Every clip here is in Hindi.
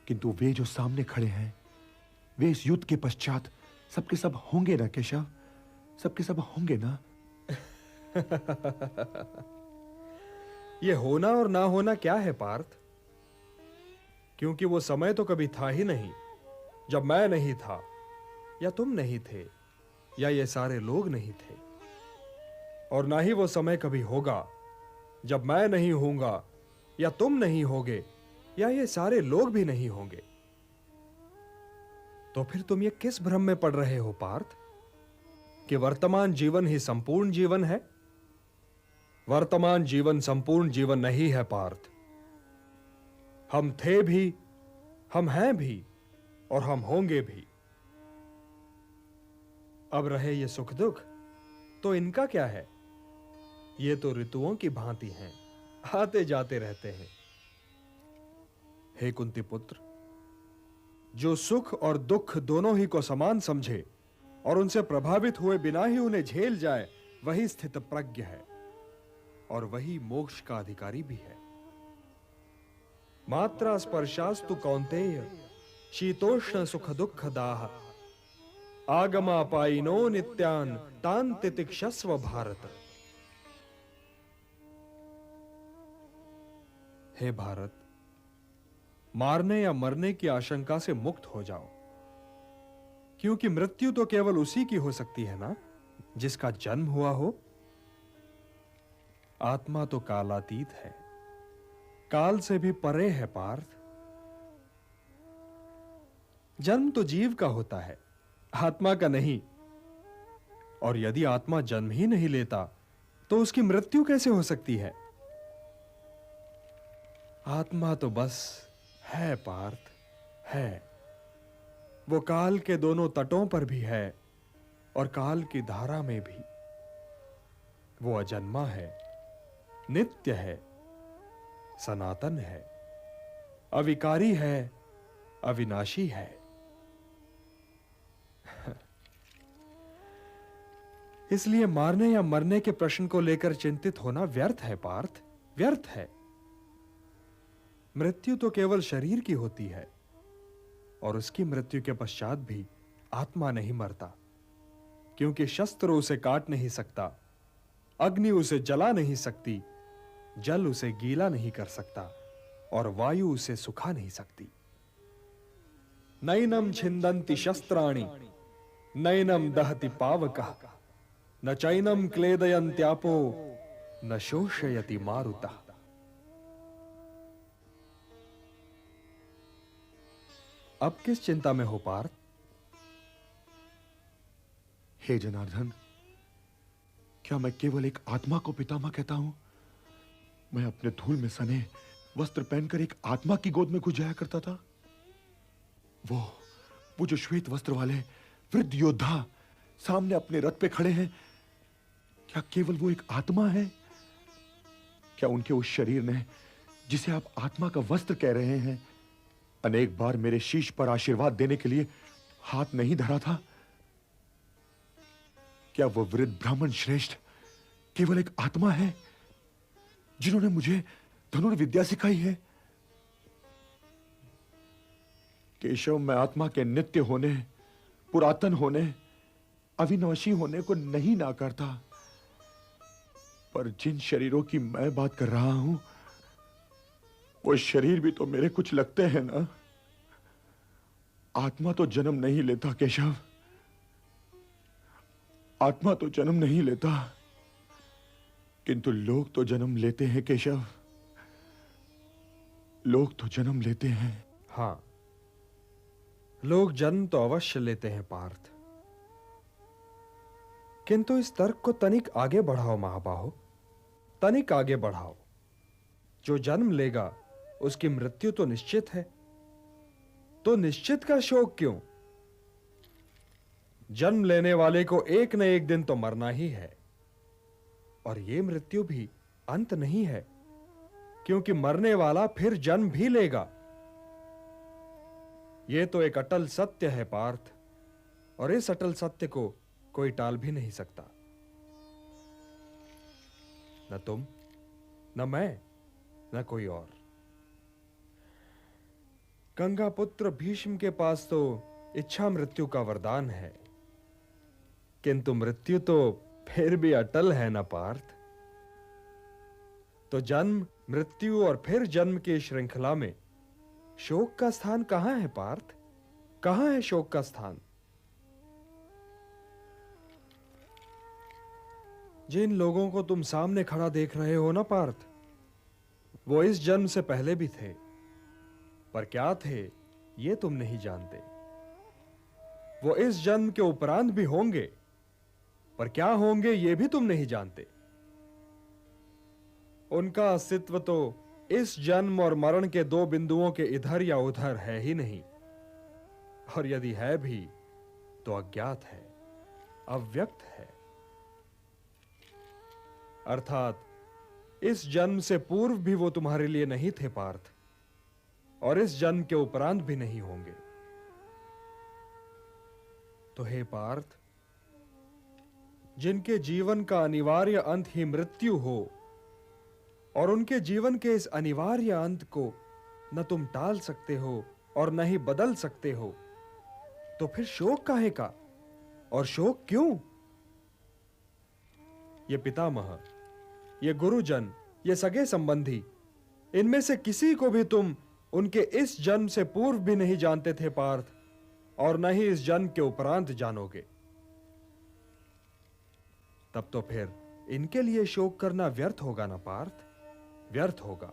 किंतु वे जो सामने खड़े हैं, वे इस युद्ध के पश्चात सबके सब होंगे ना केशव? सबके सब होंगे ना? ये होना और ना होना क्या है पार्थ? क्योंकि वो समय तो कभी था ही नहीं जब मैं नहीं था, या तुम नहीं थे, या ये सारे लोग नहीं थे। और ना ही वो समय कभी होगा जब मैं नहीं होऊंगा, या तुम नहीं होगे, या ये सारे लोग भी नहीं होंगे। तो फिर तुम ये किस भ्रम में पड़ रहे हो पार्थ कि वर्तमान जीवन ही संपूर्ण जीवन है? वर्तमान जीवन संपूर्ण जीवन नहीं है पार्थ। हम थे भी, हम हैं भी, और हम होंगे भी। अब रहे ये सुख दुख, तो इनका क्या है? ये तो ऋतुओं की भांति हैं, आते जाते रहते हैं। हे कुंती पुत्र, जो सुख और दुख दोनों ही को समान समझे और उनसे प्रभावित हुए बिना ही उन्हें झेल जाए, वही स्थित प्रज्ञ है और वही मोक्ष का अधिकारी भी है। मात्रा स्पर्शास्तु कौन्तेय शीतोष्ण सुख दुख दाह आगमापायिनो नित्यान तान तितिक्षस्व भारत। हे भारत, मारने या मरने की आशंका से मुक्त हो जाओ, क्योंकि मृत्यु तो केवल उसी की हो सकती है ना जिसका जन्म हुआ हो। आत्मा तो कालातीत है, काल से भी परे है पार्थ। जन्म तो जीव का होता है, आत्मा का नहीं। और यदि आत्मा जन्म ही नहीं लेता तो उसकी मृत्यु कैसे हो सकती है? आत्मा तो बस है पार्थ, है। वो काल के दोनों तटों पर भी है और काल की धारा में भी। वो अजन्मा है, नित्य है, सनातन है, अविकारी है, अविनाशी है। इसलिए मारने या मरने के प्रश्न को लेकर चिंतित होना व्यर्थ है पार्थ, व्यर्थ है। मृत्यु तो केवल शरीर की होती है, और उसकी मृत्यु के पश्चात भी आत्मा नहीं मरता, क्योंकि शस्त्र उसे काट नहीं सकता, अग्नि उसे जला नहीं सकती, जल उसे गीला नहीं कर सकता, और वायु उसे सुखा नहीं सकती। नैनम छिंदन्ति शस्त्राणि नैनम दहति पावकः न चैनम क्लेदयन्त्यापो न शोषयति मारुतः। अब किस चिंता में हो पार्थ? हे जनार्दन, क्या मैं केवल एक आत्मा को पितामह कहता हूं? मैं अपने धूल में सने वस्त्र पहनकर एक आत्मा की गोद में घुस जाया करता था। वो जो श्वेत वस्त्र वाले वृद्ध योद्धा सामने अपने रथ पे खड़े हैं, क्या केवल वो एक आत्मा है? क्या उनके उस शरीर ने, जिसे आप आत्मा का वस्त्र कह रहे हैं, अनेक बार मेरे शीश पर आशीर्वाद देने के लिए हाथ नहीं धरा था? क्या वो वृद्ध ब्राह्मण श्रेष्ठ केवल एक आत्मा है जिन्होंने मुझे धनुर्विद्या सिखाई है? केशव, मैं आत्मा के नित्य होने, पुरातन होने, अविनाशी होने को नहीं नाकारता, पर जिन शरीरों की मैं बात कर रहा हूं, वो शरीर भी तो मेरे कुछ लगते हैं ना। आत्मा तो जन्म नहीं लेता केशव, आत्मा तो जन्म नहीं लेता, किंतु लोग तो जन्म लेते हैं केशव, लोग तो जन्म लेते हैं। हां, लोग जन्म तो अवश्य लेते हैं पार्थ, किंतु इस तर्क को तनिक आगे बढ़ाओ महाबाहो, तनिक आगे बढ़ाओ। जो जन्म लेगा उसकी मृत्यु तो निश्चित है, तो निश्चित का शोक क्यों? जन्म लेने वाले को एक न एक दिन तो मरना ही है, और यह मृत्यु भी अंत नहीं है, क्योंकि मरने वाला फिर जन्म भी लेगा। यह तो एक अटल सत्य है पार्थ, और इस अटल सत्य को कोई टाल भी नहीं सकता। न तुम, न मैं, न कोई और। गंगा पुत्र भीष्म के पास तो इच्छा मृत्यु का वरदान है, किंतु मृत्यु तो फिर भी अटल है न पार्थ। तो जन्म, मृत्यु और फिर जन्म की श्रृंखला में शोक का स्थान कहां है पार्थ? कहां है शोक का स्थान? जिन लोगों को तुम सामने खड़ा देख रहे हो ना पार्थ, वो इस जन्म से पहले भी थे, पर क्या थे ये तुम नहीं जानते। वो इस जन्म के उपरांत भी होंगे, पर क्या होंगे ये भी तुम नहीं जानते। उनका अस्तित्व तो इस जन्म और मरण के दो बिंदुओं के इधर या उधर है ही नहीं, और यदि है भी तो अज्ञात है, अव्यक्त है। अर्थात इस जन्म से पूर्व भी वो तुम्हारे लिए नहीं थे पार्थ, और इस जन्म के उपरांत भी नहीं होंगे। तो हे पार्थ, जिनके जीवन का अनिवार्य अंत ही मृत्यु हो, और उनके जीवन के इस अनिवार्य अंत को न तुम टाल सकते हो और न ही बदल सकते हो, तो फिर शोक काहे का? और शोक क्यों? ये पितामह, ये गुरुजन, ये सगे संबंधी, इनमें से किसी को भी तुम उनके इस जन्म से पूर्व भी नहीं जानते थे पार्थ, और न ही इस जन्म के उपरांत जानोगे। तब तो फिर इनके लिए शोक करना व्यर्थ होगा ना पार्थ, व्यर्थ होगा।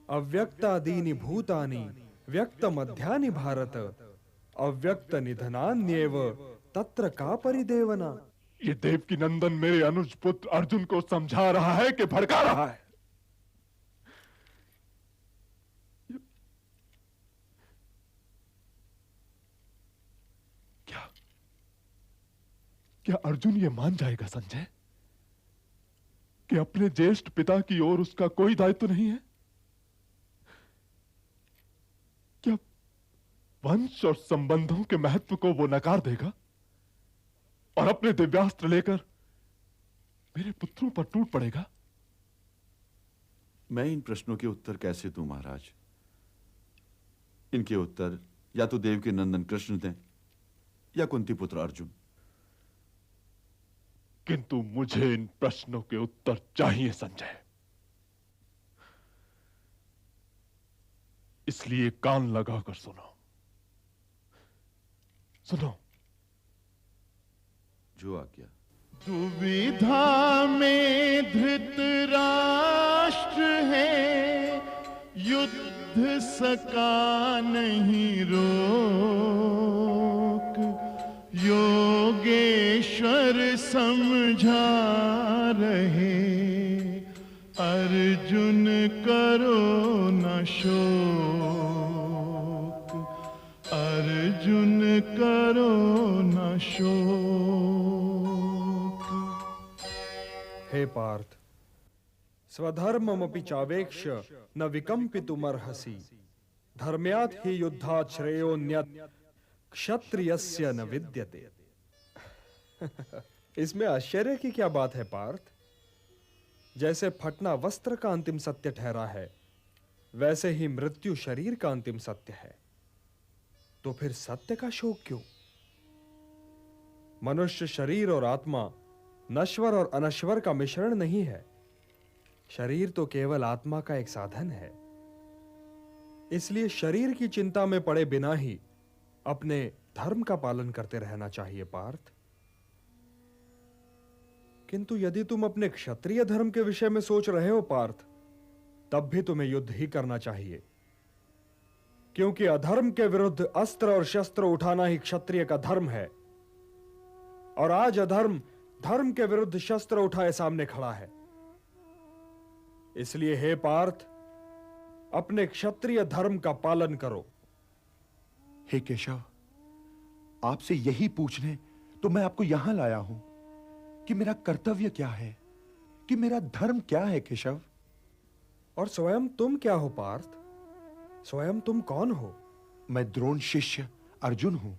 अव्यक्तादीनि भूतानि व्यक्त मध्यानि भारत, अव्यक्त निधनान्येव तत्र का परिदेवना। ये देवकी नंदन मेरे अनुज पुत्र अर्जुन को समझा रहा है कि भड़का रहा है? क्या अर्जुन ये मान जाएगा संजय कि अपने ज्येष्ठ पिता की ओर उसका कोई दायित्व नहीं है? क्या वंश और संबंधों के महत्व को वो नकार देगा और अपने दिव्यास्त्र लेकर मेरे पुत्रों पर टूट पड़ेगा? मैं इन प्रश्नों के उत्तर कैसे दूं महाराज? इनके उत्तर या तो देवकी नंदन कृष्ण दें या कुंती पुत्र अर्जुन। किंतु मुझे इन प्रश्नों के उत्तर चाहिए संजय, इसलिए कान लगाकर सुनो। सुनो। जो आज्ञा। दुविधा में धृतराष्ट्र है, युद्ध सका नहीं रोक, योगेश्वर समझा रहे, अर्जुन करो न शोक, अर्जुन करो न शोक। हे पार्थ, स्वधर्ममपि चावेक्ष न विकम्पितुमर्हसि, धर्म्यात् हि युद्धात् श्रेयोन्यत् क्षत्रियस्य न विद्यते। इसमें आश्चर्य की क्या बात है पार्थ? जैसे फटना वस्त्र का अंतिम सत्य ठहरा है, वैसे ही मृत्यु शरीर का अंतिम सत्य है। तो फिर सत्य का शोक क्यों? मनुष्य शरीर और आत्मा नश्वर और अनश्वर का मिश्रण नहीं है। शरीर तो केवल आत्मा का एक साधन है। इसलिए शरीर की चिंता में पड़े बिना ही अपने धर्म का पालन करते रहना चाहिए पार्थ। किंतु यदि तुम अपने क्षत्रिय धर्म के विषय में सोच रहे हो पार्थ, तब भी तुम्हें युद्ध ही करना चाहिए, क्योंकि अधर्म के विरुद्ध अस्त्र और शस्त्र उठाना ही क्षत्रिय का धर्म है। और आज अधर्म धर्म के विरुद्ध शस्त्र उठाए सामने खड़ा है। इसलिए हे पार्थ, अपने क्षत्रिय धर्म का पालन करो। हे केशव, आपसे यही पूछने तो मैं आपको यहां लाया हूं कि मेरा कर्तव्य क्या है, कि मेरा धर्म क्या है केशव। और स्वयं तुम क्या हो पार्थ? स्वयं तुम कौन हो? मैं द्रोण शिष्य अर्जुन हूं।